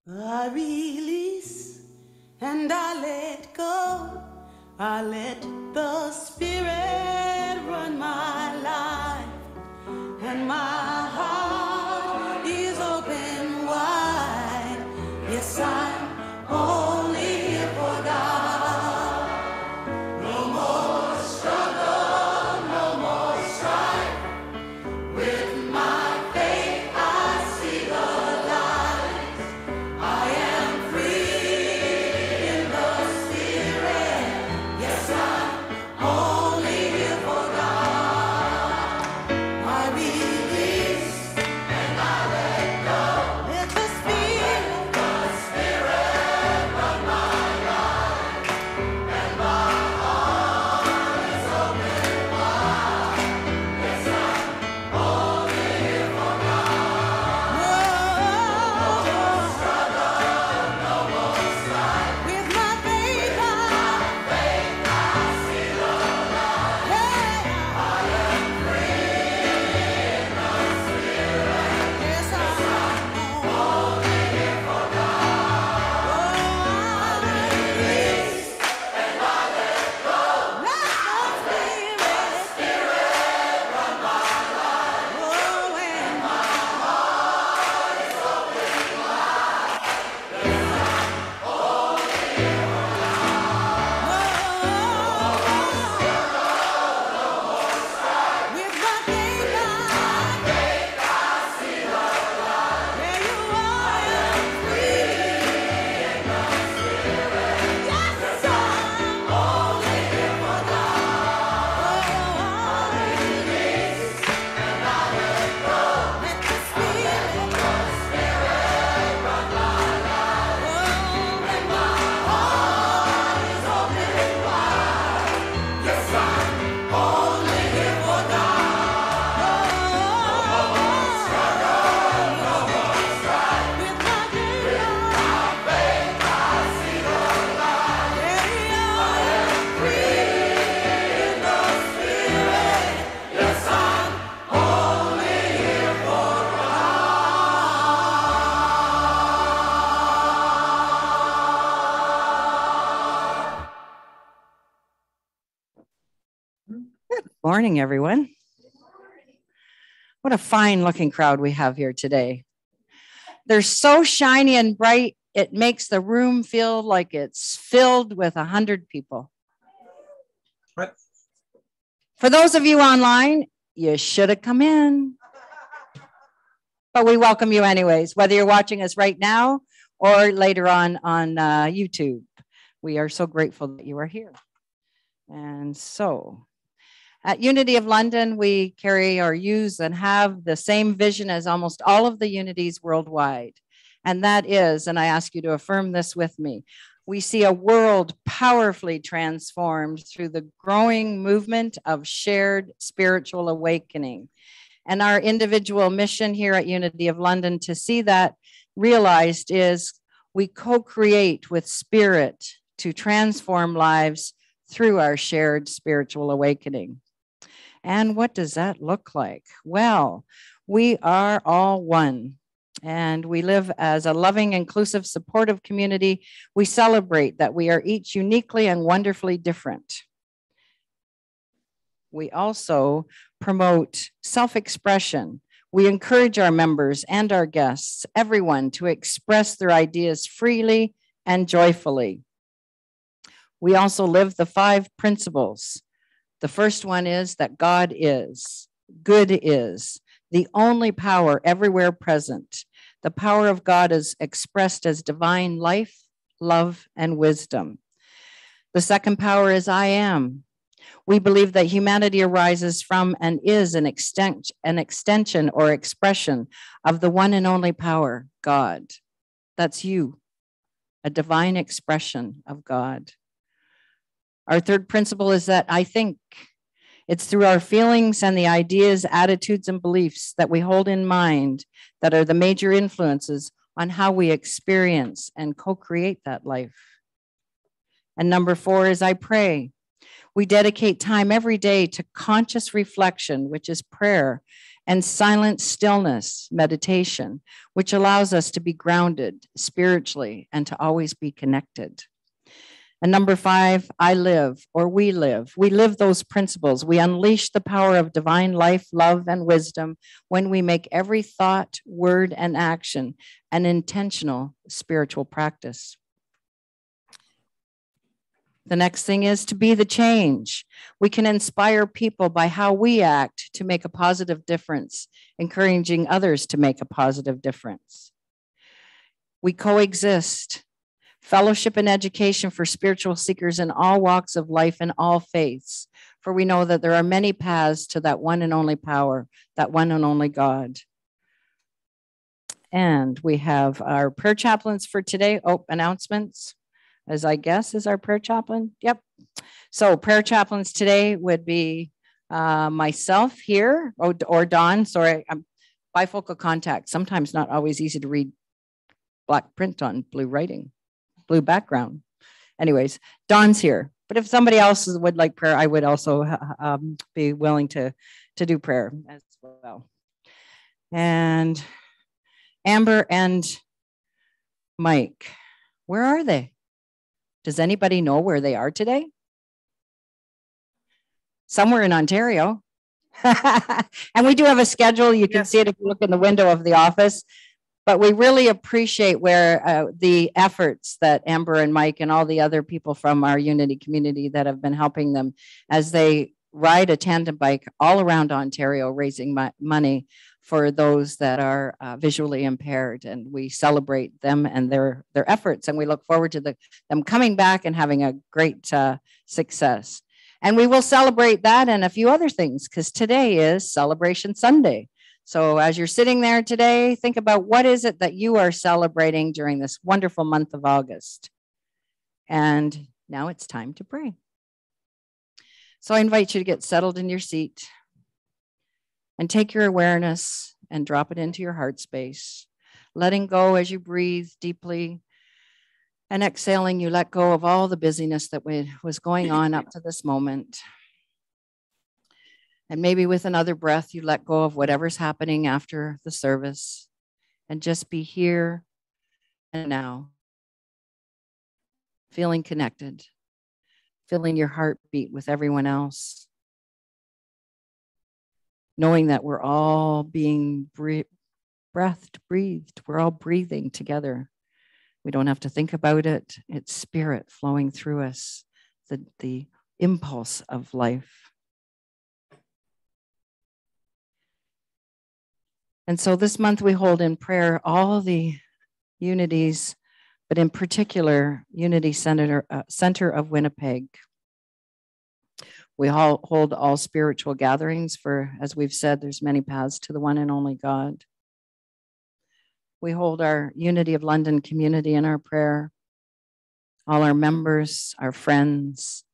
I release and I let go. I let the Spirit run my life, and my heart is open wide. Yes, I'm only here for God. No more struggle, no more strife. With my faith, I see the light. I am free in the Spirit. Yes, I'm only here for God. I release and I let go. Let the Spirit run my life, and my heart is open wide. Yes, I'm only here for God. No more struggle, no more strife. With my faith, I see the light. I am free in the Spirit. Yes, I'm only here for God. I release and I let go. Let the Spirit run my life. Oh, and my heart is open wide. Yes, I'm only here for God. No more struggle, no more strife. With my faith, I see the light. There you are, I am free in the Spirit. Yes, I'm only here for God. I release and I let go. Let the Spirit run my life. And my heart is open wide. Yes, I'm only here for God. No more struggle, no more strife. With my faith, I see the light. I am free in the Spirit. Yes, I'm only here for Morning, everyone. What a fine looking crowd we have here today. They're so shiny and bright, it makes the room feel like it's filled with 100 people. What? For those of you online, you should have come in. But we welcome you anyways, whether you're watching us right now or later on YouTube. We are so grateful that you are here. And so at Unity of London, we carry or use and have the same vision as almost all of the unities worldwide. And that is, and I ask you to affirm this with me, we see a world powerfully transformed through the growing movement of shared spiritual awakening. And our individual mission here at Unity of London to see that realized is we co-create with spirit to transform lives through our shared spiritual awakening. And what does that look like? Well, we are all one, and we live as a loving, inclusive, supportive community. We celebrate that we are each uniquely and wonderfully different. We also promote self-expression. We encourage our members and our guests, everyone, to express their ideas freely and joyfully. We also live the 5 principles. The first one is that God is, good is, the only power everywhere present. The power of God is expressed as divine life, love, and wisdom. The second power is I am. We believe that humanity arises from and is an extension or expression of the one and only power, God. That's you, a divine expression of God. Our third principle is that I think. It's through our feelings and the ideas, attitudes, and beliefs that we hold in mind that are the major influences on how we experience and co-create that life. And number 4 is I pray. We dedicate time every day to conscious reflection, which is prayer, and silent stillness meditation, which allows us to be grounded spiritually and to always be connected. And number 5, I live, or we live. We live those principles. We unleash the power of divine life, love, and wisdom when we make every thought, word, and action an intentional spiritual practice. The next thing is to be the change. We can inspire people by how we act to make a positive difference, encouraging others to make a positive difference. We coexist. Fellowship and education for spiritual seekers in all walks of life and all faiths, for we know that there are many paths to that one and only power, that one and only God. And we have our prayer chaplains for today. Oh, announcements, as I guess is our prayer chaplain. Yep. So prayer chaplains today would be myself here, or Dawn. Sorry, I'm bifocal contact. Sometimes not always easy to read black print on blue writing. Blue background. Anyways, Dawn's here. But if somebody else would like prayer, I would also be willing to do prayer as well. And Amber and Mike, where are they? Does anybody know where they are today? Somewhere in Ontario. And we do have a schedule. You can see it if you look in the window of the office. But we really appreciate where the efforts that Amber and Mike and all the other people from our Unity community that have been helping them as they ride a tandem bike all around Ontario, raising money for those that are visually impaired. And we celebrate them and their efforts. And we look forward to them coming back and having a great success. And we will celebrate that and a few other things because today is Celebration Sunday. So as you're sitting there today, think about what is it that you are celebrating during this wonderful month of August. And now it's time to pray. So I invite you to get settled in your seat and take your awareness and drop it into your heart space, letting go as you breathe deeply and exhaling, you let go of all the busyness that was going on up to this moment. And maybe with another breath, you let go of whatever's happening after the service and just be here and now, feeling connected, feeling your heartbeat with everyone else, knowing that we're all being breathed, we're all breathing together. We don't have to think about it. It's spirit flowing through us, the impulse of life. And so this month we hold in prayer all the unities, but in particular, Unity Center of Winnipeg. We hold all spiritual gatherings for, as we've said, there's many paths to the one and only God. We hold our Unity of London community in our prayer, all our members, our friends,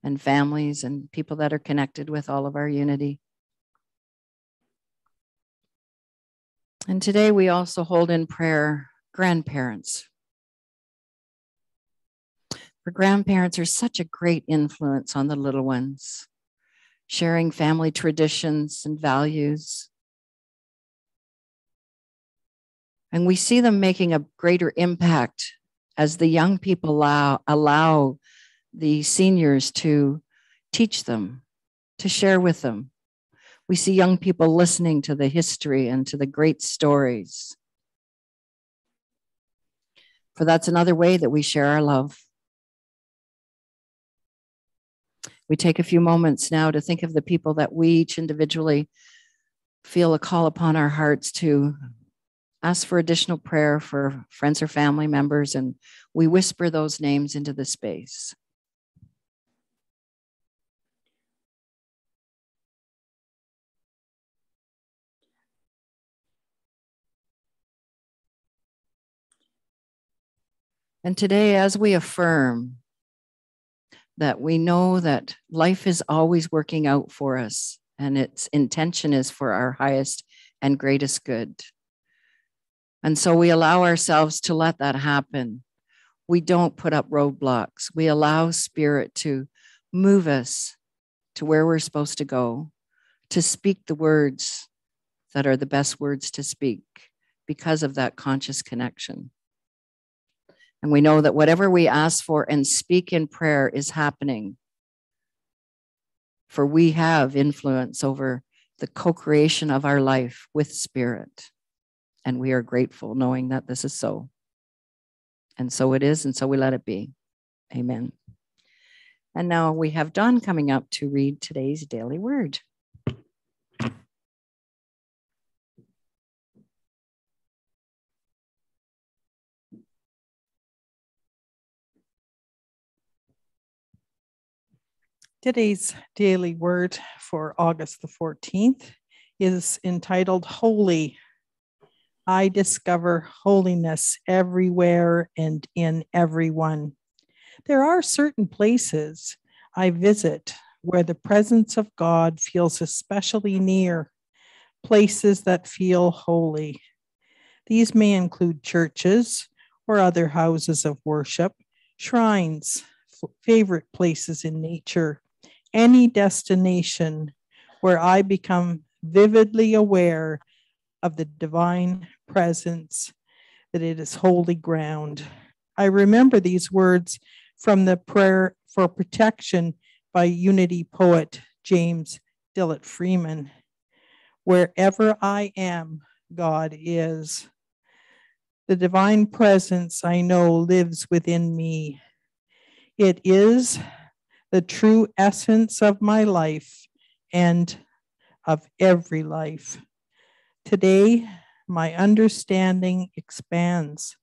and families, and people that are connected with all of our Unity. And today we also hold in prayer grandparents. For grandparents are such a great influence on the little ones, sharing family traditions and values. And we see them making a greater impact as the young people allow the seniors to teach them, to share with them. We see young people listening to the history and to the great stories. For that's another way that we share our love. We take a few moments now to think of the people that we each individually feel a call upon our hearts to ask for additional prayer for friends or family members, and we whisper those names into the space. And today, as we affirm that we know that life is always working out for us and its intention is for our highest and greatest good. And so we allow ourselves to let that happen. We don't put up roadblocks. We allow Spirit to move us to where we're supposed to go, to speak the words that are the best words to speak because of that conscious connection. And we know that whatever we ask for and speak in prayer is happening. For we have influence over the co-creation of our life with Spirit. And we are grateful knowing that this is so. And so it is, and so we let it be. Amen. And now we have Dawn coming up to read today's daily word. Today's daily word for August the 14th is entitled Holy. I discover holiness everywhere and in everyone. There are certain places I visit where the presence of God feels especially near, places that feel holy. These may include churches or other houses of worship, shrines, favorite places in nature, any destination where I become vividly aware of the divine presence, that it is holy ground. I remember these words from the prayer for protection by Unity poet James Dillett Freeman. Wherever I am, God is. The divine presence I know lives within me. It is the true essence of my life and of every life. Today, my understanding expands.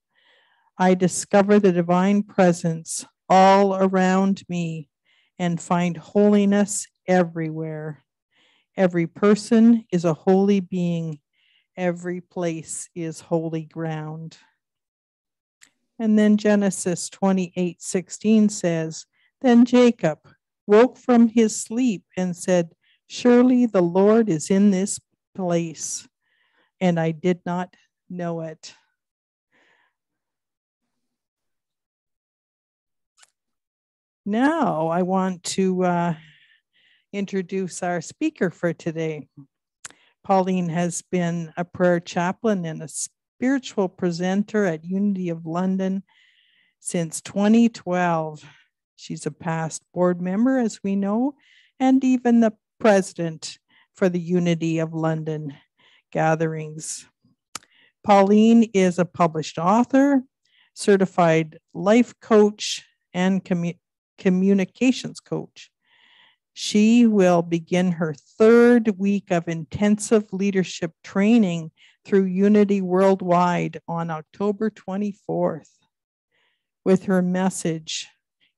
I discover the divine presence all around me and find holiness everywhere. Every person is a holy being. Every place is holy ground. And then Genesis 28:16 says, Then Jacob woke from his sleep and said, Surely the Lord is in this place, and I did not know it. Now I want to introduce our speaker for today. Pauline has been a prayer chaplain and a spiritual presenter at Unity of London since 2012. She's a past board member, as we know, and even the president for the Unity of London gatherings. Pauline is a published author, certified life coach, and communications coach. She will begin her third week of intensive leadership training through Unity Worldwide on October 24th with her message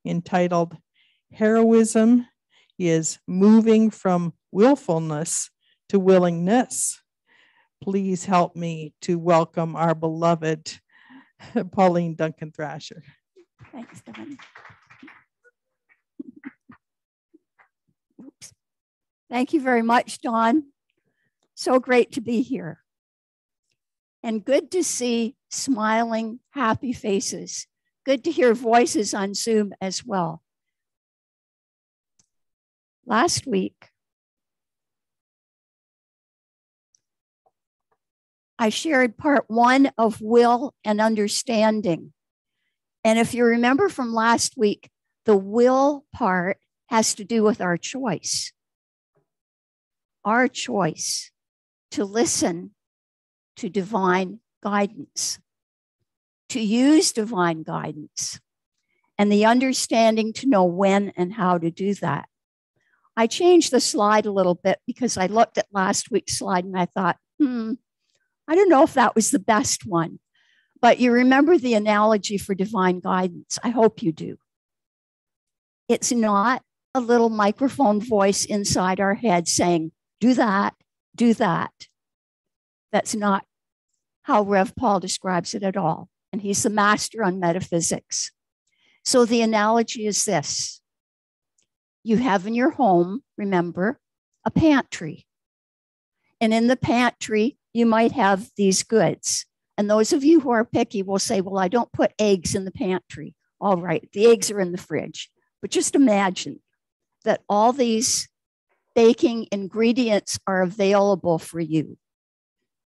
entitled Heroism is Moving from Willfulness to Willingness. Please help me to welcome our beloved Pauline Duncan-Thrasher. Thanks, Dawn. Oops. Thank you very much, Dawn. So great to be here. And good to see smiling, happy faces. Good to hear voices on Zoom as well. Last week, I shared part 1 of will and understanding. And if you remember from last week, the will part has to do with our choice. Our choice to listen to divine guidance, to use divine guidance, and the understanding to know when and how to do that. I changed the slide a little bit because I looked at last week's slide and I thought, I don't know if that was the best one. But you remember the analogy for divine guidance. I hope you do. It's not a little microphone voice inside our head saying, do that, do that. That's not how Rev Paul describes it at all. And he's the master on metaphysics. So the analogy is this. You have in your home, remember, a pantry. And in the pantry, you might have these goods. And those of you who are picky will say, well, I don't put eggs in the pantry. All right, the eggs are in the fridge. But just imagine that all these baking ingredients are available for you.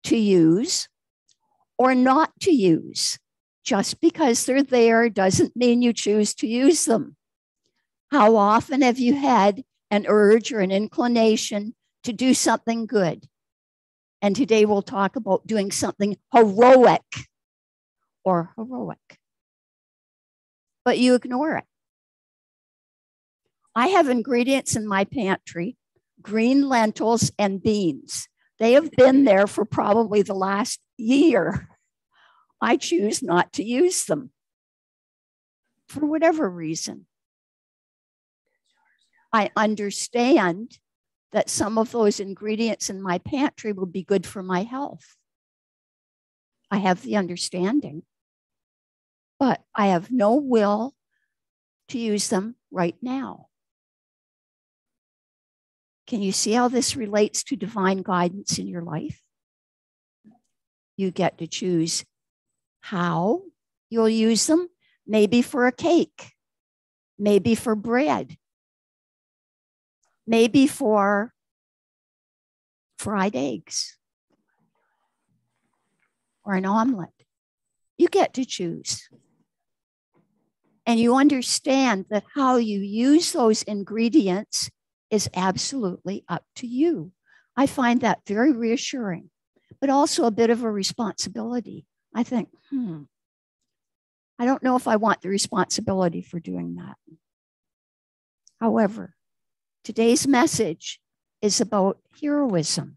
to use or not to use. Just because they're there doesn't mean you choose to use them. How often have you had an urge or an inclination to do something good? And today we'll talk about doing something heroic or heroic. But you ignore it. I have ingredients in my pantry, green lentils and beans. They have been there for probably the last year. I choose not to use them for whatever reason. I understand that some of those ingredients in my pantry would be good for my health. I have the understanding, but I have no will to use them right now. Can you see how this relates to divine guidance in your life? You get to choose how you'll use them, maybe for a cake, maybe for bread, maybe for fried eggs or an omelet. You get to choose. And you understand that how you use those ingredients is absolutely up to you. I find that very reassuring, but also a bit of a responsibility. I think, I don't know if I want the responsibility for doing that. However, today's message is about heroism.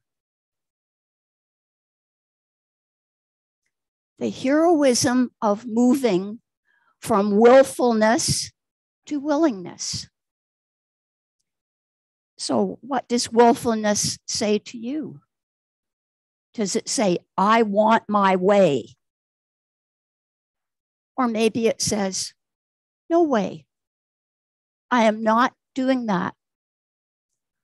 The heroism of moving from willfulness to willingness. So what does willfulness say to you? Does it say, I want my way? Or maybe it says, no way. I am not doing that.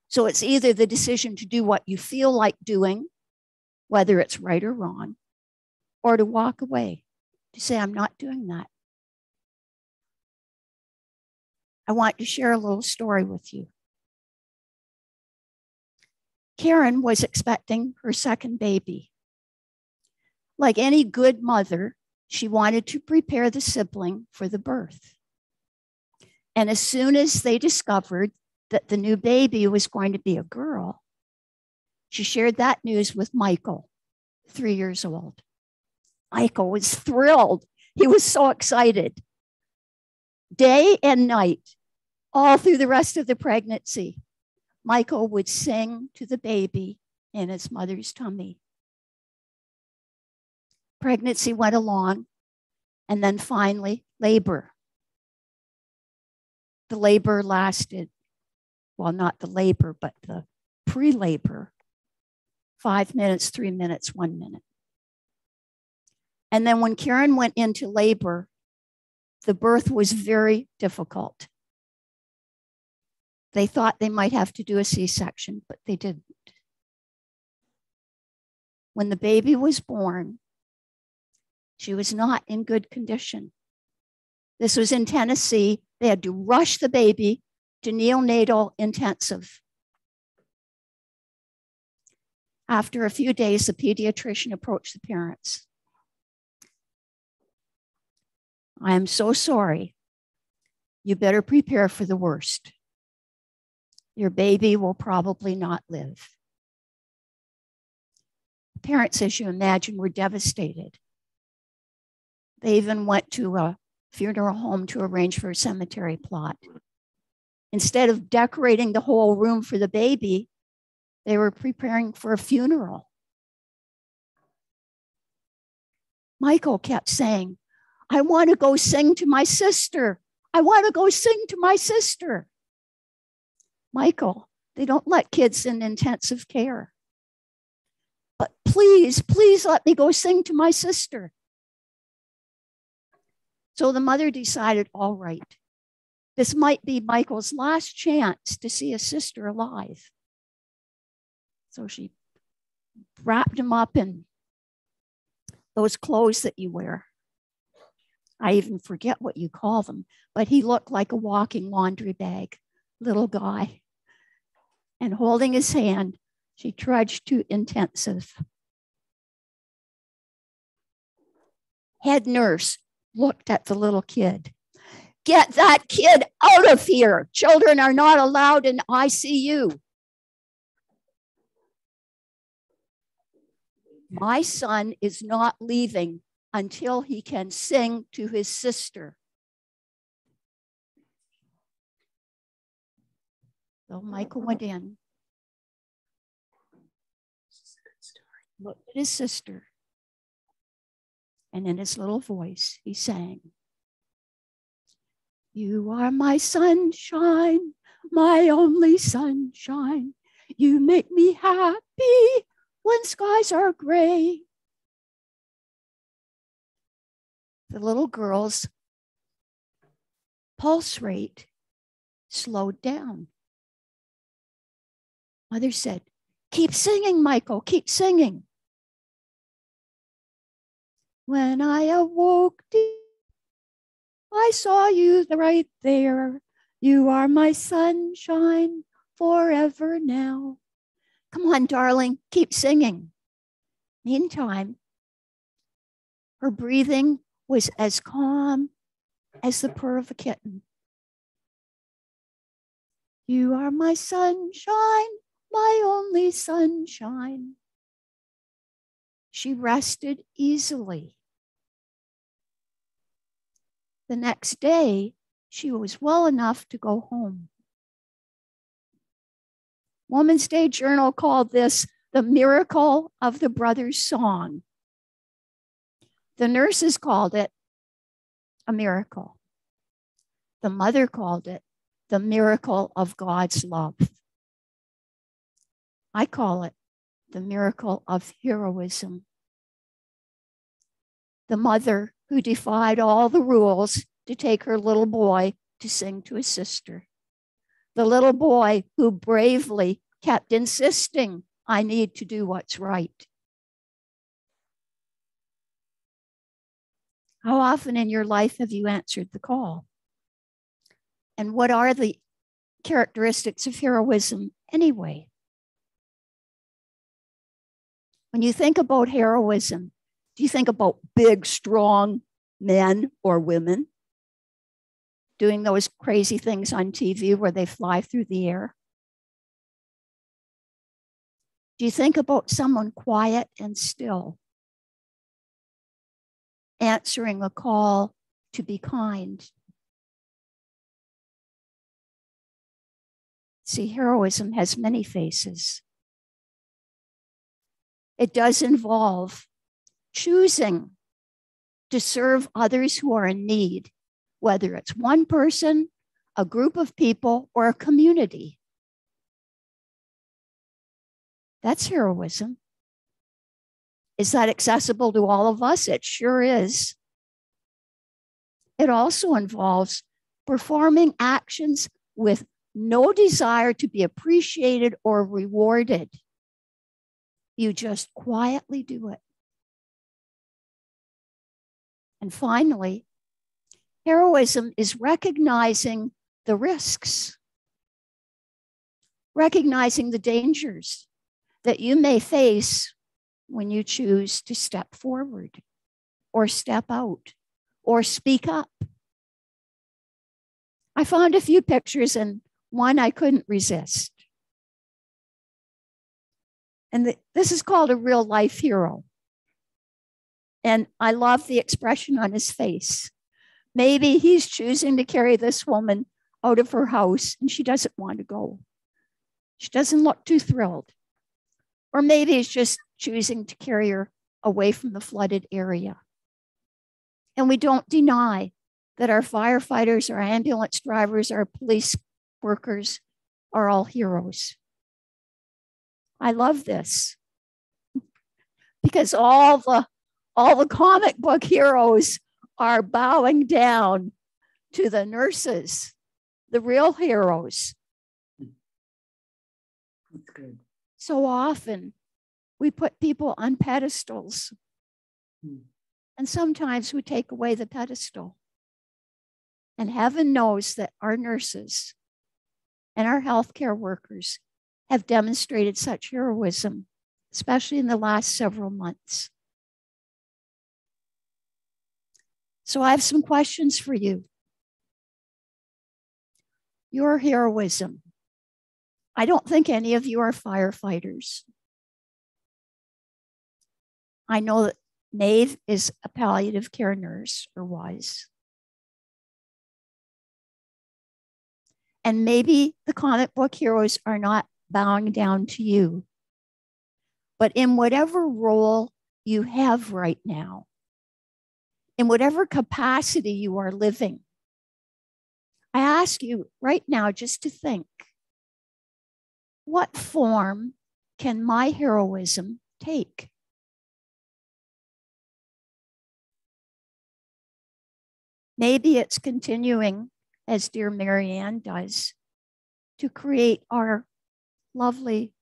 So it's either the decision to do what you feel like doing, whether it's right or wrong, or to walk away, to say, I'm not doing that. I want to share a little story with you. Karen was expecting her second baby. Like any good mother, she wanted to prepare the sibling for the birth. And as soon as they discovered that the new baby was going to be a girl, she shared that news with Michael, 3 years old. Michael was thrilled. He was so excited. Day and night, all through the rest of the pregnancy, Michael would sing to the baby in his mother's tummy. Pregnancy went along, and then finally, labor. The labor lasted, well, not the labor, but the pre-labor, 5 minutes, 3 minutes, 1 minute. And then when Karen went into labor, the birth was very difficult. They thought they might have to do a C-section, but they didn't. When the baby was born, she was not in good condition. This was in Tennessee. They had to rush the baby to neonatal intensive. After a few days, the pediatrician approached the parents. I am so sorry. You better prepare for the worst. Your baby will probably not live. The parents, as you imagine, were devastated. They even went to a funeral home to arrange for a cemetery plot. Instead of decorating the whole room for the baby, they were preparing for a funeral. Michael kept saying, I want to go sing to my sister. I want to go sing to my sister. Michael, they don't let kids in intensive care. But please, please let me go sing to my sister. So the mother decided, all right, this might be Michael's last chance to see his sister alive. So she wrapped him up in those clothes that you wear. I even forget what you call them, but he looked like a walking laundry bag, little guy. And holding his hand, she trudged to intensive. Head nurse looked at the little kid. Get that kid out of here. Children are not allowed in ICU. My son is not leaving until he can sing to his sister. So Michael went in, looked at his sister, and in his little voice, he sang, "You are my sunshine, my only sunshine. You make me happy when skies are gray." The little girl's pulse rate slowed down. Mother said, "Keep singing, Michael, keep singing." When I awoke, I saw you right there. You are my sunshine forever now. Come on, darling, keep singing. Meantime, her breathing was as calm as the purr of a kitten. You are my sunshine, my only sunshine. She rested easily. The next day, she was well enough to go home. Woman's Day Journal called this the miracle of the brother's song. The nurses called it a miracle. The mother called it the miracle of God's love. I call it the miracle of heroism. The mother who defied all the rules to take her little boy to sing to his sister. The little boy who bravely kept insisting, "I need to do what's right." How often in your life have you answered the call? And what are the characteristics of heroism anyway? When you think about heroism, do you think about big, strong men or women doing those crazy things on TV where they fly through the air? Do you think about someone quiet and still, answering a call to be kind? See, heroism has many faces. It does involve choosing to serve others who are in need, whether it's one person, a group of people, or a community. That's heroism. Is that accessible to all of us? It sure is. It also involves performing actions with no desire to be appreciated or rewarded. You just quietly do it. And finally, heroism is recognizing the risks, recognizing the dangers that you may face when you choose to step forward or step out or speak up. I found a few pictures and one I couldn't resist. And this is called a real life hero. And I love the expression on his face. Maybe he's choosing to carry this woman out of her house and she doesn't want to go. She doesn't look too thrilled. Or maybe he's just choosing to carry her away from the flooded area. And we don't deny that our firefighters, our ambulance drivers, our police workers are all heroes. I love this because all the comic book heroes are bowing down to the nurses, the real heroes. That's good. So often we put people on pedestals, and sometimes we take away the pedestal. And heaven knows that our nurses and our healthcare workers have demonstrated such heroism, especially in the last several months. So I have some questions for you. Your heroism. I don't think any of you are firefighters. I know that Maeve is a palliative care nurse, or was. And maybe the comic book heroes are not bowing down to you. But in whatever role you have right now, in whatever capacity you are living, I ask you right now just to think, what form can my heroism take? Maybe it's continuing, as dear Marianne does, to create our lovely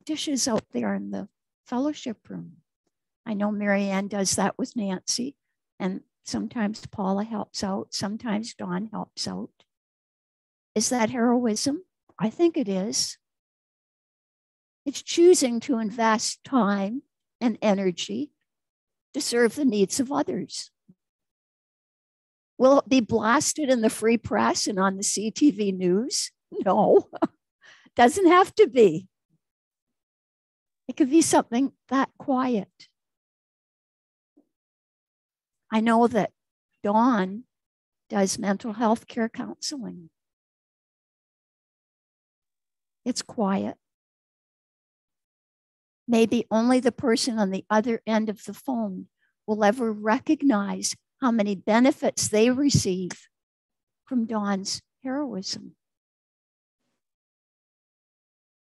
dishes out there in the fellowship room. I know Marianne does that with Nancy, and sometimes Paula helps out, sometimes Dawn helps out. Is that heroism? I think it is. It's choosing to invest time and energy to serve the needs of others. Will it be blasted in the free press and on the CTV news? No, doesn't have to be. It could be something that quiet. I know that Dawn does mental health care counseling. It's quiet. Maybe only the person on the other end of the phone will ever recognize how many benefits they receive from Dawn's heroism.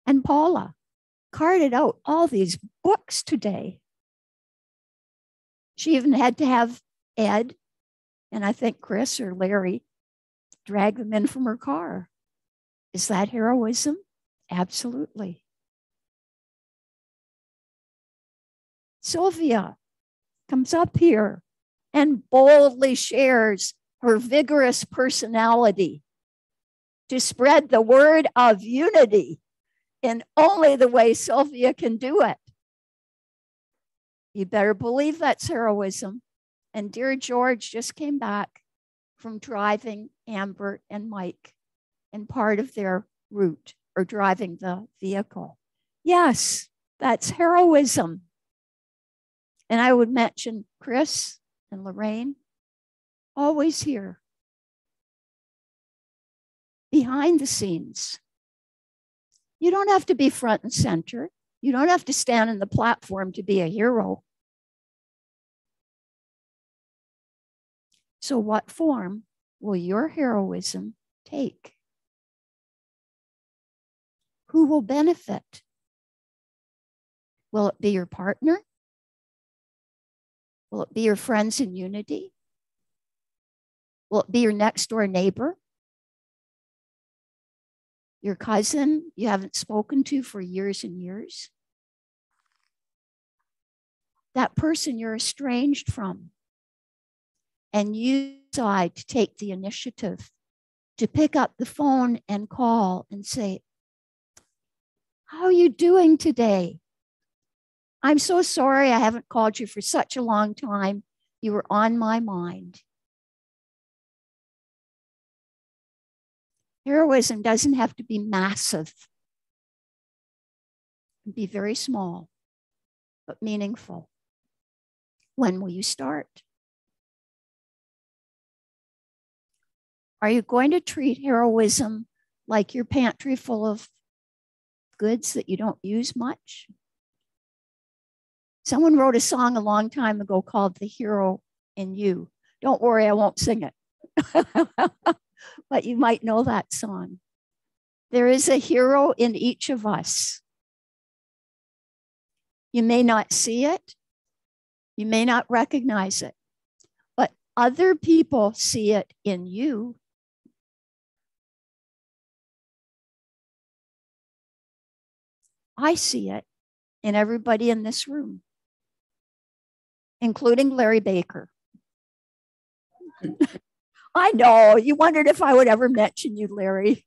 And Paula carted out all these books today. She even had to have Ed, and I think Chris or Larry, drag them in from her car. Is that heroism? Absolutely. Sylvia comes up here and boldly shares her vigorous personality to spread the word of unity in only the way Sylvia can do it. You better believe that's heroism. And dear George just came back from driving Amber and Mike in part of their route, or driving the vehicle. Yes, that's heroism. And I would mention Chris and Lorraine, always here, behind the scenes. You don't have to be front and center. You don't have to stand on the platform to be a hero. So what form will your heroism take? Who will benefit? Will it be your partner? Will it be your friends in unity? Will it be your next door neighbor? Your cousin you haven't spoken to for years and years? That person you're estranged from. And you decide to take the initiative to pick up the phone and call and say, how are you doing today? I'm so sorry I haven't called you for such a long time. You were on my mind. Heroism doesn't have to be massive. It can be very small, but meaningful. When will you start? Are you going to treat heroism like your pantry full of goods that you don't use much? Someone wrote a song a long time ago called The Hero in You. Don't worry, I won't sing it. But you might know that song. There is a hero in each of us. You may not see it. You may not recognize it. But other people see it in you. I see it in everybody in this room, including Larry Baker. I know, you wondered if I would ever mention you, Larry.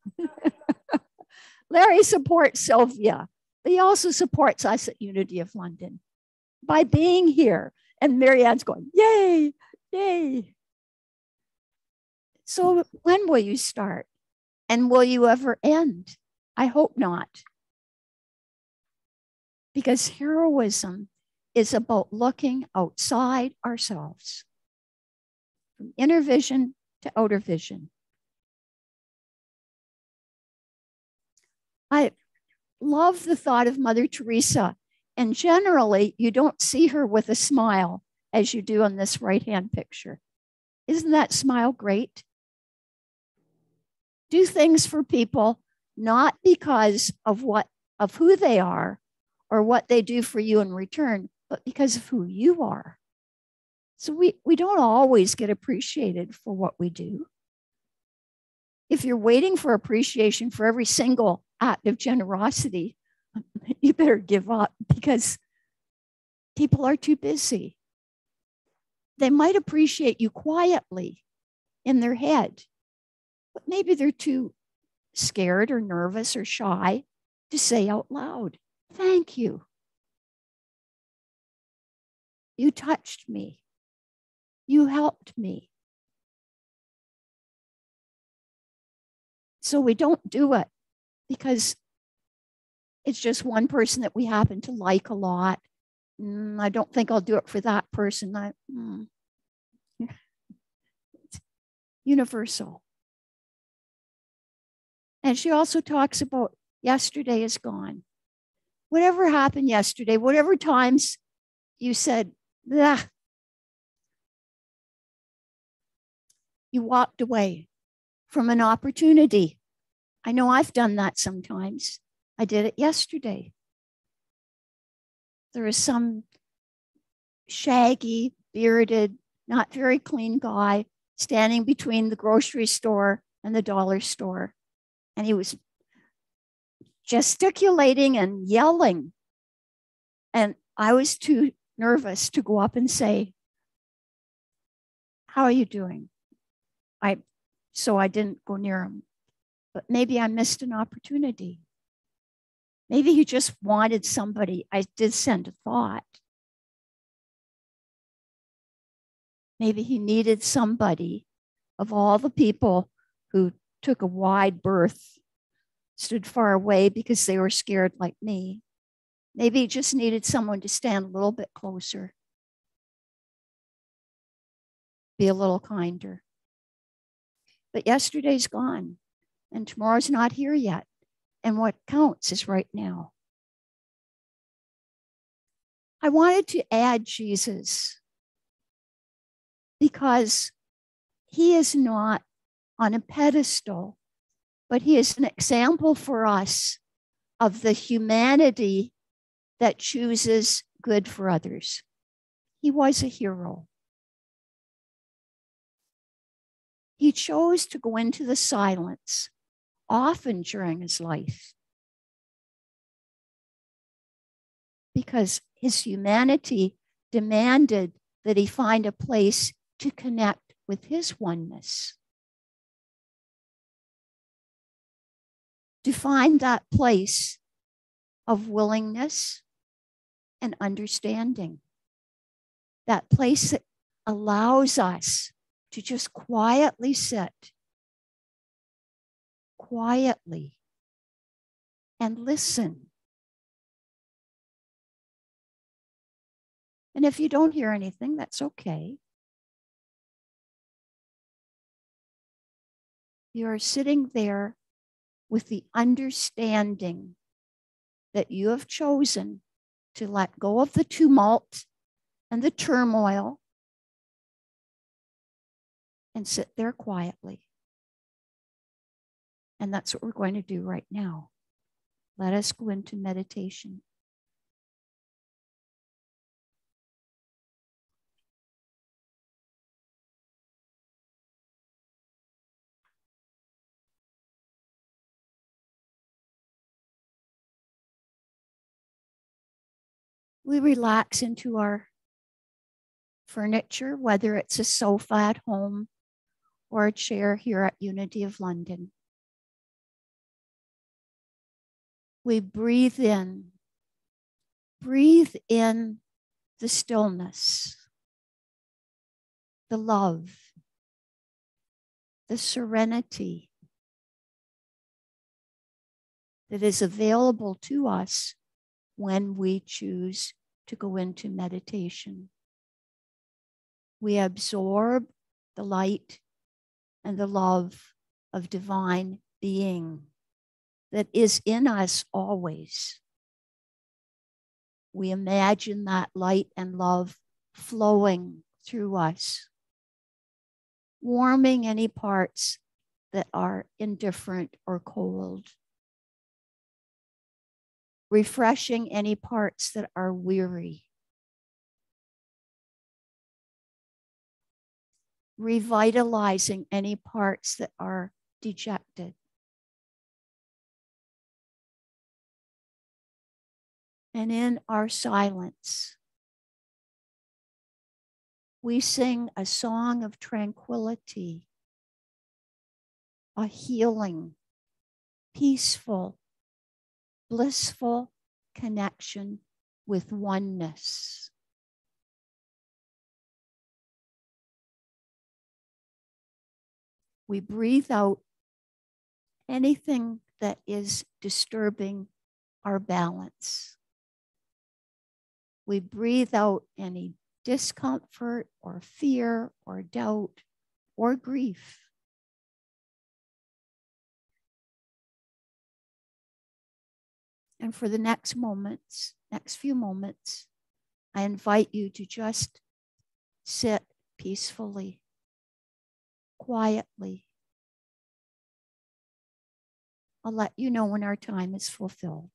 Larry supports Sylvia, but he also supports us at Unity of London by being here. And Marianne's going, yay, yay. So when will you start? And will you ever end? I hope not. Because heroism is about looking outside ourselves, from inner vision to outer vision. I love the thought of Mother Teresa, and generally you don't see her with a smile as you do on this right-hand picture. Isn't that smile great? Do things for people not because of who they are or what they do for you in return, but because of who you are. So we don't always get appreciated for what we do. If you're waiting for appreciation for every single act of generosity, you better give up, because people are too busy. They might appreciate you quietly in their head, but maybe they're too scared or nervous or shy to say out loud, "Thank you. You touched me. You helped me." So we don't do it because it's just one person that we happen to like a lot. I don't think I'll do it for that person. It's universal. And she also talks about yesterday is gone. Whatever happened yesterday, whatever times you said, "Ugh," you walked away from an opportunity. I know I've done that sometimes. I did it yesterday. There was some shaggy, bearded, not very clean guy standing between the grocery store and the dollar store. And he was gesticulating and yelling. And I was too nervous to go up and say, "How are you doing?" So I didn't go near him. But maybe I missed an opportunity. Maybe he just wanted somebody. I did send a thought. Maybe he needed somebody of all the people who took a wide berth, stood far away because they were scared like me. Maybe he just needed someone to stand a little bit closer, be a little kinder. But yesterday's gone, and tomorrow's not here yet. And what counts is right now. I wanted to add Jesus because he is not on a pedestal, but he is an example for us of the humanity that chooses good for others. He was a hero. He chose to go into the silence often during his life because his humanity demanded that he find a place to connect with his oneness. To find that place of willingness and understanding. That place that allows us to just quietly sit, quietly, and listen. And if you don't hear anything, that's okay. You are sitting there with the understanding that you have chosen to let go of the tumult and the turmoil and sit there quietly. And that's what we're going to do right now. Let us go into meditation. We relax into our furniture, whether it's a sofa at home or a chair here at Unity of London. We breathe in the stillness, the love, the serenity that is available to us when we choose to go into meditation. We absorb the light and the love of divine being that is in us always. We imagine that light and love flowing through us, warming any parts that are indifferent or cold, refreshing any parts that are weary, revitalizing any parts that are dejected. And in our silence, we sing a song of tranquility, a healing, peaceful, blissful connection with oneness. We breathe out anything that is disturbing our balance. We breathe out any discomfort or fear or doubt or grief. And for the next few moments, I invite you to just sit peacefully, quietly. I'll let you know when our time is fulfilled.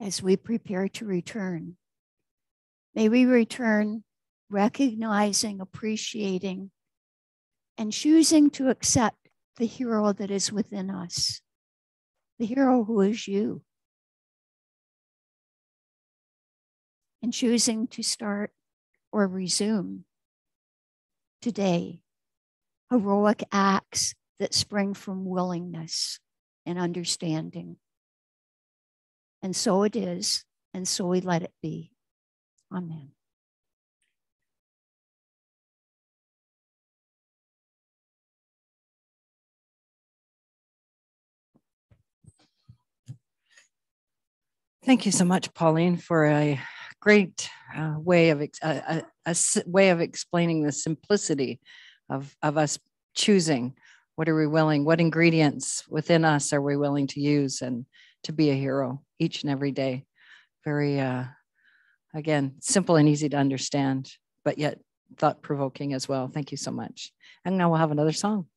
as we prepare to return. May we return recognizing, appreciating, and choosing to accept the hero that is within us, the hero who is you, and choosing to start or resume today heroic acts that spring from willingness and understanding. And so it is, and so we let it be. Amen. Thank you so much, Pauline, for a great way of way of explaining the simplicity of us choosing. What are we willing? What ingredients within us are we willing to use and to be a hero each and every day? Very, again, simple and easy to understand, but yet thought-provoking as well. Thank you so much. And now we'll have another song.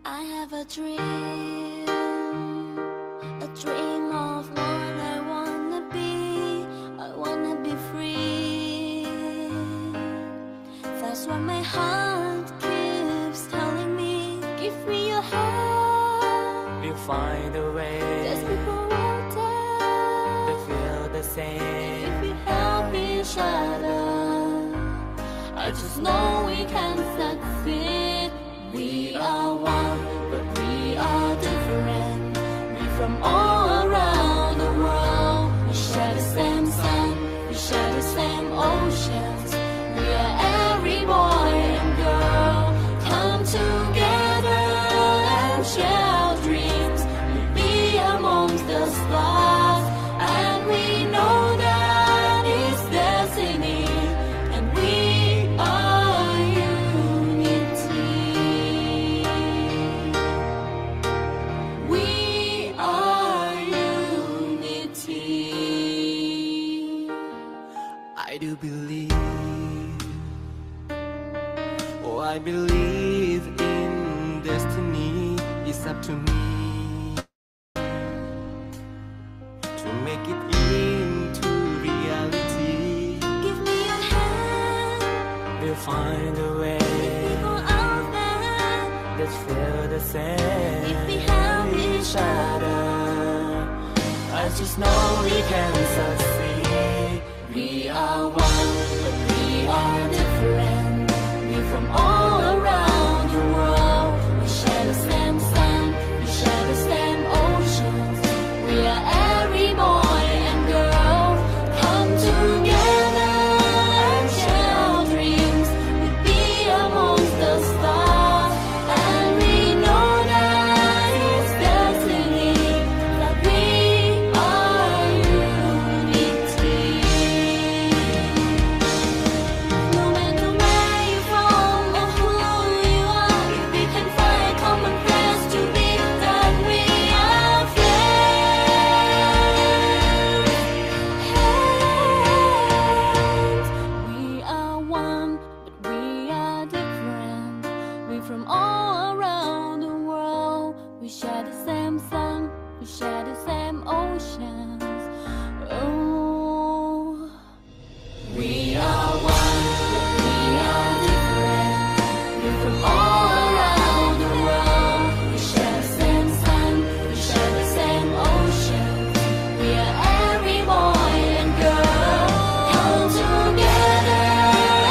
I have a dream of what I wanna be. I wanna be free. That's what my heart keeps telling me. Give me your hand. We'll find a way. There's people out there They feel the same. if we help each other. I just know we can succeed. We are one, but we are different. We're from all around the world. We share the same sun, we share the same oceans. We are every boy and girl. Come together and share our dreams. We'll be amongst the stars, and we know that it's destiny. And we are unity. We are unity. I do believe, oh, I believe in destiny. It's up to me to make it into reality. Give me your hand. We'll find a way. People out there, Let's feel the same. if we help each other, I just know we can succeed. we are one, but we are different. We're from all around the world. We share the same sun, we share the same oceans. We are every boy and girl. Come together and share our dreams. We'll be amongst the stars, and we know that it's destiny. That we are unity. No matter where you're from or who you are, if we can find common place to be, then we are friends. We are one, but we are different. We're from all around the world. We share the same sun, we share the same oceans. Oh. We are one, but we are different. We're from all around the world. We share the same sun, we share the same oceans. We are every boy and girl. Come together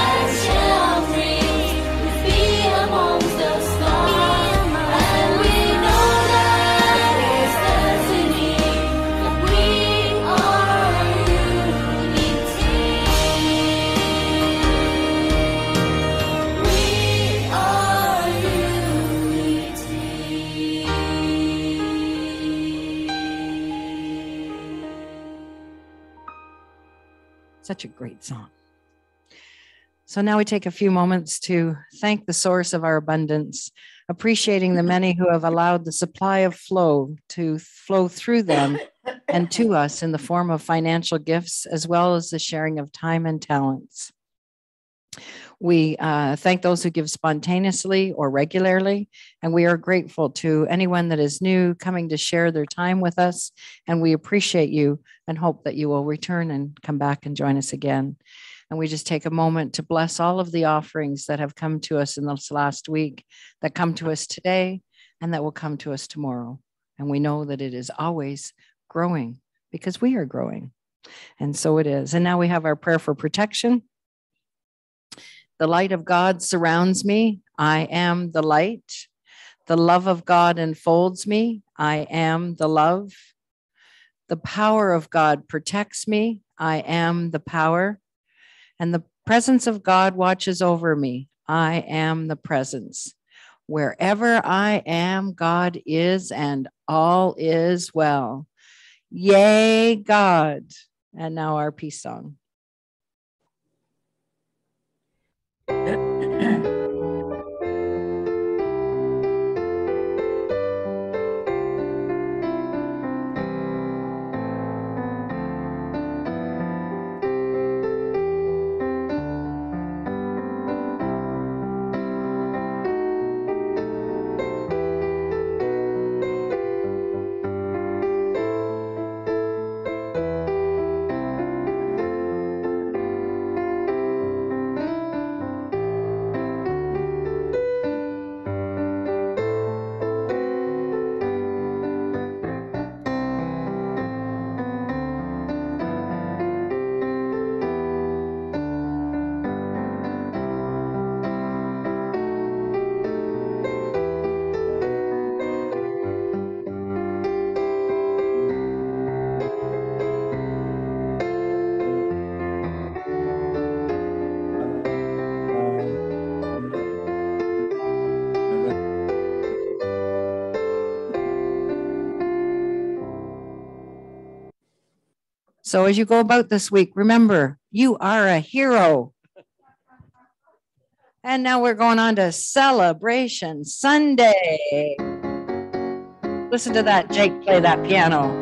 and share our dreams. We'll be amongst the stars, and we know that it's destiny. That we are unity. We are unity. Such a great song. So now we take a few moments to thank the source of our abundance, appreciating the many who have allowed the supply of flow to flow through them and to us in the form of financial gifts, as well as the sharing of time and talents. We thank those who give spontaneously or regularly, and we are grateful to anyone that is new coming to share their time with us, and we appreciate you and hope that you will return and come back and join us again. And we just take a moment to bless all of the offerings that have come to us in this last week, that come to us today, and that will come to us tomorrow. And we know that it is always growing because we are growing. And so it is. And now we have our prayer for protection. The light of God surrounds me. I am the light. The love of God enfolds me. I am the love. The power of God protects me. I am the power. And the presence of God watches over me. I am the presence. Wherever I am, God is, and all is well. Yay, God. And now our peace song. So as you go about this week, remember, you are a hero. And now we're going on to Celebration Sunday. Listen to that, Jake play that piano.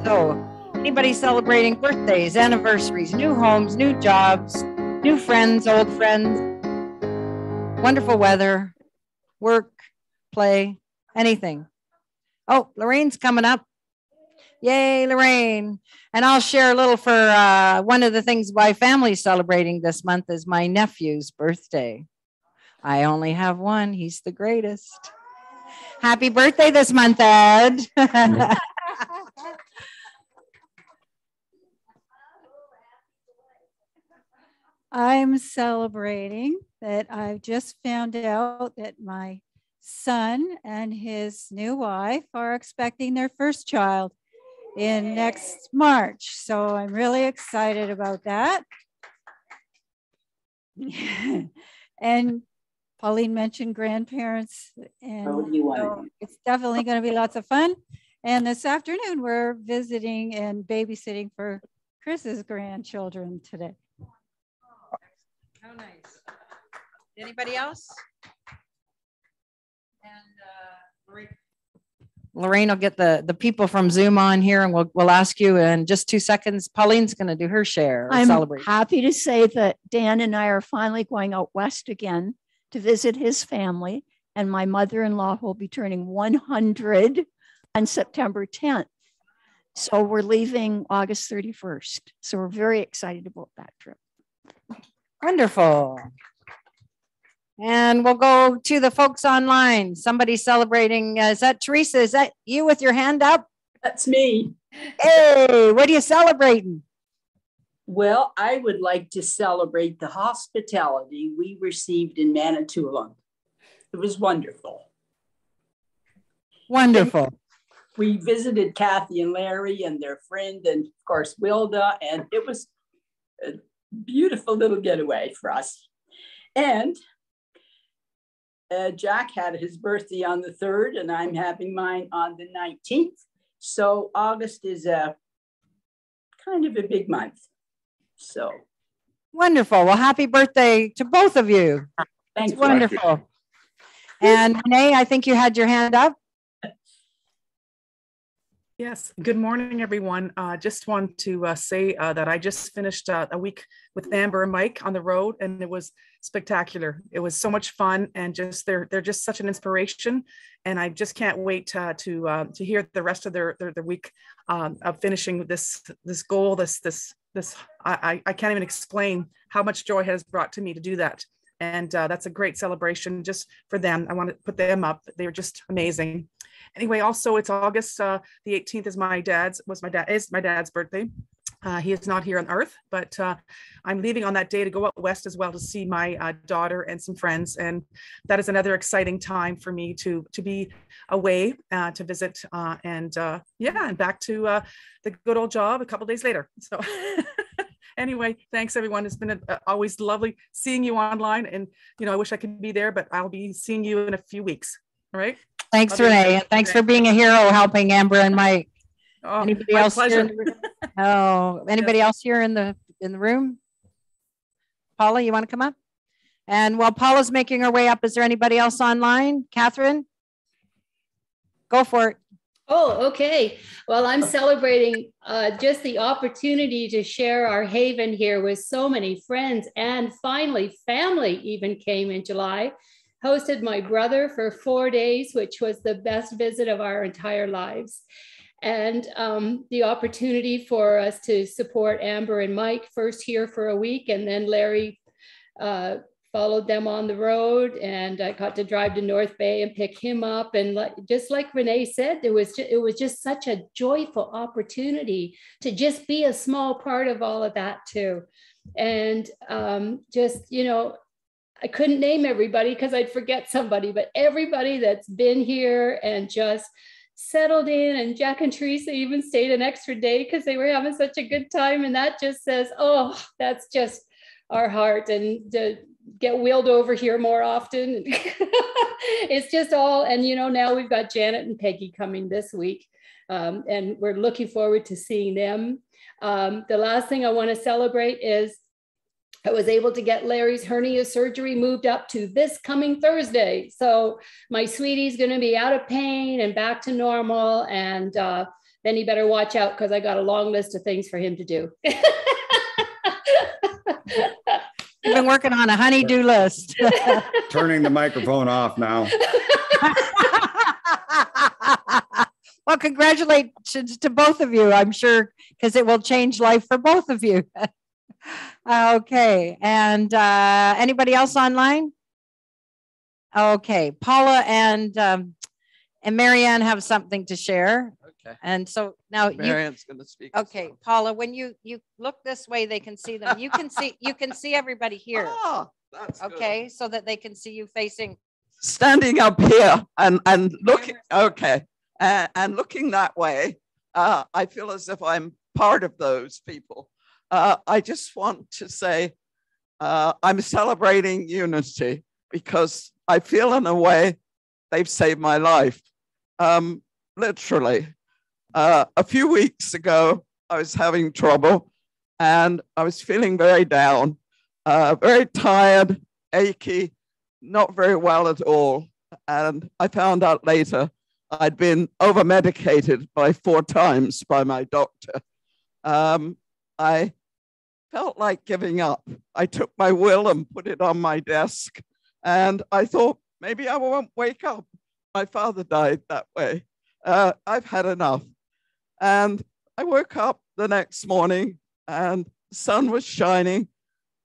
So anybody celebrating birthdays, anniversaries, new homes, new jobs, new friends, old friends, wonderful weather, work, play, anything. Oh, Lorraine's coming up. Yay, Lorraine. And I'll share a little for one of the things my family's celebrating this month is my nephew's birthday. I only have one. He's the greatest. Happy birthday this month, Ed. I'm celebrating that I've just found out that my son and his new wife are expecting their first child in next March. So I'm really excited about that. And Pauline mentioned grandparents, and so it's definitely going to be lots of fun. And this afternoon, we're visiting and babysitting for Chris's grandchildren today. How nice. Anybody else? And Lorraine will get the people from Zoom on here, and we'll ask you in just 2 seconds. Pauline's going to do her share. I'm happy to say that Dan and I are finally going out west again to visit his family, and my mother-in-law will be turning 100 on September 10th. So we're leaving August 31st. So we're very excited about that trip. Wonderful. And we'll go to the folks online. Somebody celebrating. Is that Teresa? Is that you with your hand up? That's me. Hey, what are you celebrating? Well, I would like to celebrate the hospitality we received in Manitoulin. It was wonderful. Wonderful. And we visited Kathy and Larry and their friend, and of course, Wilda, and it was a beautiful little getaway for us. And Jack had his birthday on the 3rd, and I'm having mine on the 19th. So August is a kind of a big month. So Wonderful. Well, happy birthday to both of you. thank It's you. wonderful. And Renee, I think you had your hand up. Yes, good morning, everyone. Just want to say that I just finished a week with Amber and Mike on the road, and it was spectacular. It was so much fun, and just they're just such an inspiration. And I just can't wait to hear the rest of their week of finishing this goal. I can't even explain how much joy has brought to me to do that. And that's a great celebration just for them. I want to put them up. They're just amazing. Anyway, also it's August the 18th is my dad's birthday. He is not here on earth, but I'm leaving on that day to go out west as well to see my daughter and some friends. And that is another exciting time for me to be away to visit and back to the good old job a couple days later. So anyway, thanks everyone. It's been always lovely seeing you online, and I wish I could be there, but I'll be seeing you in a few weeks. All right. Thanks, Renee. And thanks for being a hero helping Amber and Mike. Oh, anybody my else pleasure. Anybody else here in the room? Paula, you want to come up? And while Paula's making her way up, is there anybody else online? Catherine? Go for it. Oh, okay. Well, I'm celebrating just the opportunity to share our haven here with so many friends, and finally family even came in July. Hosted my brother for 4 days, which was the best visit of our entire lives. And the opportunity for us to support Amber and Mike, first here for a week, and then Larry followed them on the road, and I got to drive to North Bay and pick him up. And just like Renee said, it was just such a joyful opportunity to just be a small part of all of that too. And I couldn't name everybody because I'd forget somebody, but everybody that's been here and just settled in, and Jack and Teresa even stayed an extra day because they were having such a good time. And that just says, oh, that's just our heart. And to get wheeled over here more often. It's just all, and now we've got Janet and Peggy coming this week. And we're looking forward to seeing them. The last thing I want to celebrate is I was able to get Larry's hernia surgery moved up to this coming Thursday. So my sweetie's going to be out of pain and back to normal. And then he better watch out because I got a long list of things for him to do. You've been working on a honey-do list. Turning the microphone off now. Well, congratulations to both of you, I'm sure, because it will change life for both of you. Okay, and anybody else online? Okay, Paula and Marianne have something to share. Okay. And so now Marianne's going to speak. Okay, Paula, when you look this way, they can see them. You can see everybody here. Ah, that's okay, good. so that they can see you facing. Standing up here and looking. Okay, and looking that way, I feel as if I'm part of those people. I just want to say I'm celebrating unity because I feel in a way they've saved my life. Literally. A few weeks ago, I was having trouble and I was feeling very down, very tired, achy, not very well at all. And I found out later I'd been over-medicated by 4 times by my doctor. I felt like giving up. I took my will and put it on my desk. And I thought, maybe I won't wake up. My father died that way. I've had enough. And I woke up the next morning and the sun was shining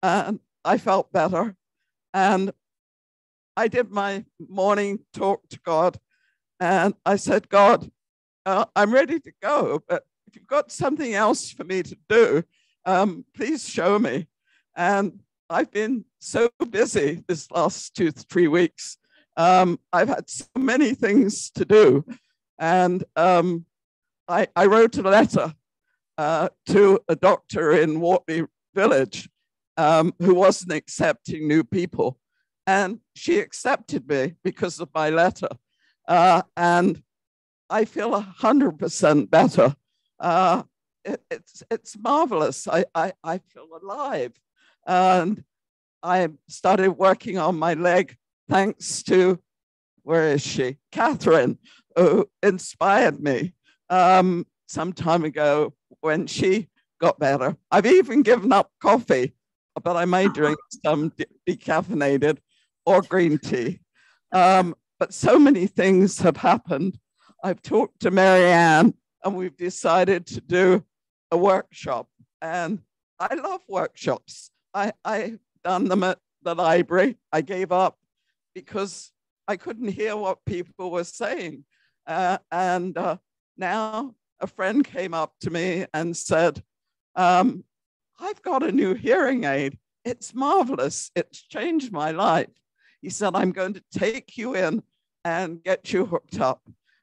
and I felt better. And I did my morning talk to God. And I said, God, I'm ready to go, but if you've got something else for me to do, please show me. And I've been so busy this last 2-3 weeks. I've had so many things to do. And I wrote a letter to a doctor in Wortley Village who wasn't accepting new people. And she accepted me because of my letter. And I feel 100% better. it's marvelous. I feel alive. And I started working on my leg thanks to, where is she? Catherine, who inspired me some time ago when she got better. I've even given up coffee, but I may drink some decaffeinated or green tea. But so many things have happened. I've talked to Marianne and we've decided to do a workshop. And I love workshops. I've done them at the library. I gave up because I couldn't hear what people were saying. And now a friend came up to me and said, I've got a new hearing aid. It's marvelous. It's changed my life. He said, I'm going to take you in and get you hooked up.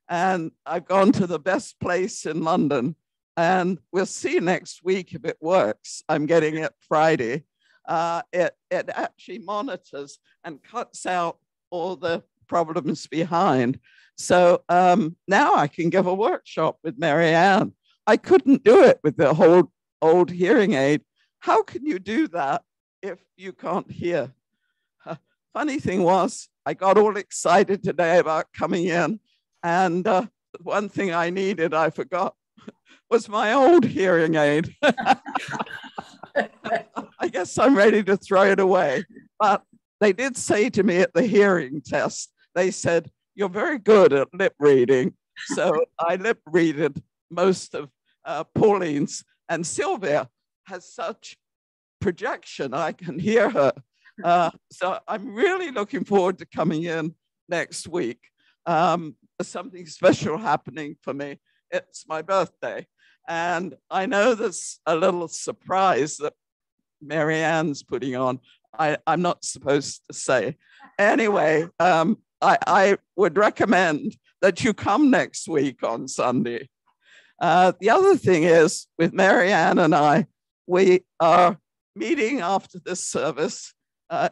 And I've gone to the best place in London. And we'll see next week if it works. I'm getting it Friday. It actually monitors and cuts out all the problems behind. So now I can give a workshop with Marianne. I couldn't do it with the whole old hearing aid. How can you do that if you can't hear? Funny thing was, I got all excited today about coming in, and one thing I needed, I forgot, was my old hearing aid. I guess I'm ready to throw it away. But they did say to me at the hearing test, they said, you're very good at lip reading. So I lip readed most of Pauline's, and Sylvia has such projection, I can hear her. So I'm really looking forward to coming in next week. There's something special happening for me. It's my birthday. And I know there's a little surprise that Marianne's putting on. I'm not supposed to say. Anyway, I would recommend that you come next week on Sunday. The other thing is, with Marianne and I, we are meeting after this service.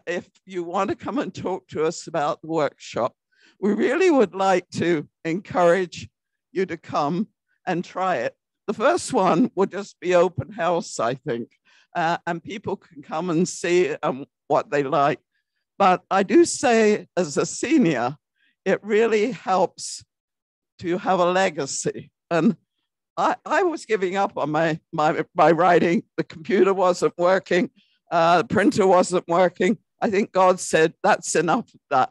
If you want to come and talk to us about the workshop, we really would like to encourage you to come and try it. The first one would just be open house, I think, and people can come and see what they like. But I do say, as a senior, it really helps to have a legacy. And I was giving up on my writing. The computer wasn't working. The printer wasn't working. I think God said, that's enough of that.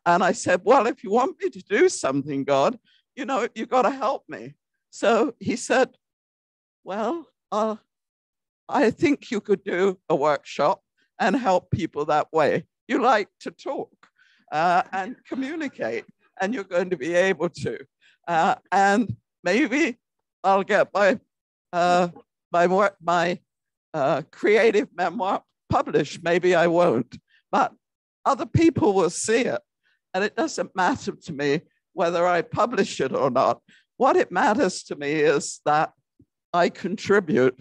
And I said, well, if you want me to do something, God, you know, you've got to help me. So he said, well, I think you could do a workshop and help people that way. You like to talk and communicate, and you're going to be able to. And maybe I'll get my creative memoir published. Maybe I won't, but other people will see it. And it doesn't matter to me whether I publish it or not. What it matters to me is that I contribute.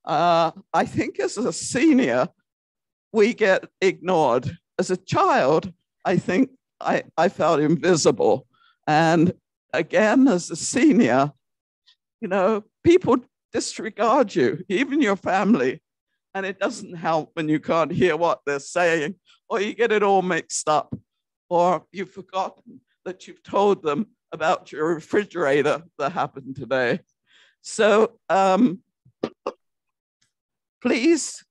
I think as a senior, we get ignored. As a child, I think I felt invisible. And again, as a senior, you know, people disregard you, even your family. And it doesn't help when you can't hear what they're saying, or you get it all mixed up, or you've forgotten that you've told them about your refrigerator that happened today. So please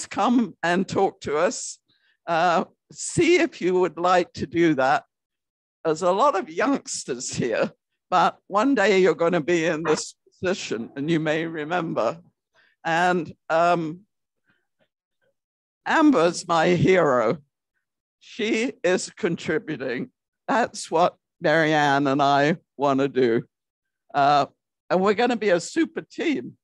come and talk to us. See if you would like to do that. There's a lot of youngsters here, but one day you're going to be in this position and you may remember. And Amber's my hero. She is contributing. That's what Marianne and I want to do. And we're going to be a super team.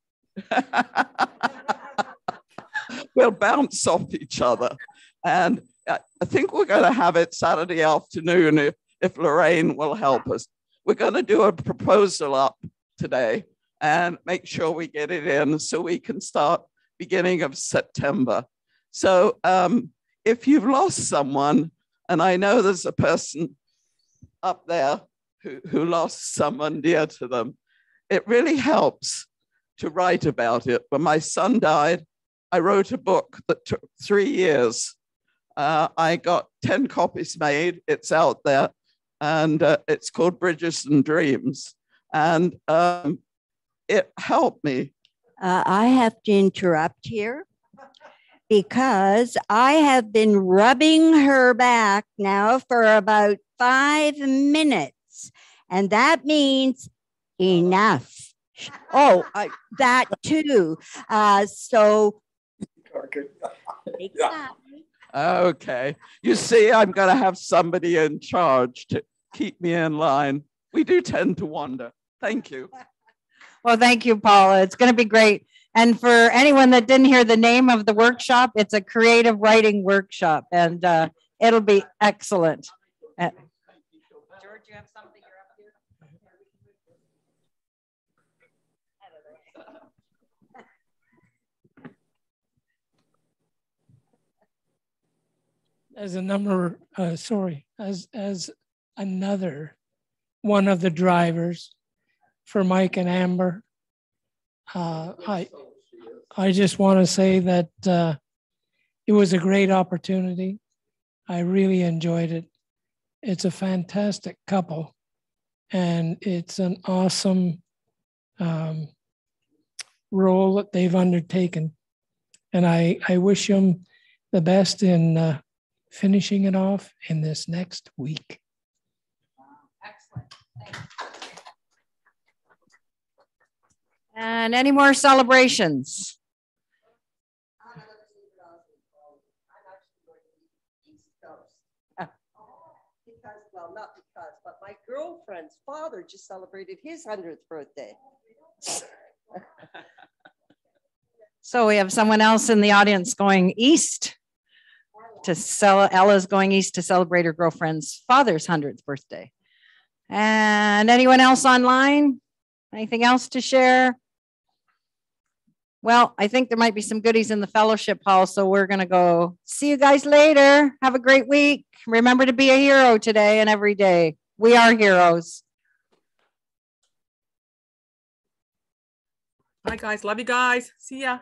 We'll bounce off each other. And I think we're going to have it Saturday afternoon if Lorraine will help us. We're going to do a proposal up today and make sure we get it in so we can start beginning of September. So if you've lost someone, and I know there's a person up there who lost someone dear to them, it really helps to write about it. When my son died, I wrote a book that took 3 years. I got 10 copies made. It's out there, and it's called Bridges and Dreams. And it helped me. I have to interrupt here because I have been rubbing her back now for about 5 minutes, and that means enough. Oh, that too. So, exactly. Okay. You see, I'm going to have somebody in charge to keep me in line. We do tend to wander. Thank you. Well, thank you, Paula. It's going to be great. And for anyone that didn't hear the name of the workshop, it's a creative writing workshop, and it'll be excellent. George, you have something? You're up here. As another one of the drivers for Mike and Amber, I just want to say that it was a great opportunity. I really enjoyed it. It's a fantastic couple, and it's an awesome role that they've undertaken. And I wish them the best in finishing it off in this next week. Excellent. And any more celebrations? Well, not because, but my girlfriend's father just celebrated his 100th birthday. So we have someone else in the audience going east Ella's going east to celebrate her girlfriend's father's 100th birthday. And anyone else online? Anything else to share? Well, I think there might be some goodies in the fellowship hall, so we're going to go see you guys later. Have a great week. Remember to be a hero today and every day. We are heroes. Bye, guys. Love you guys. See ya.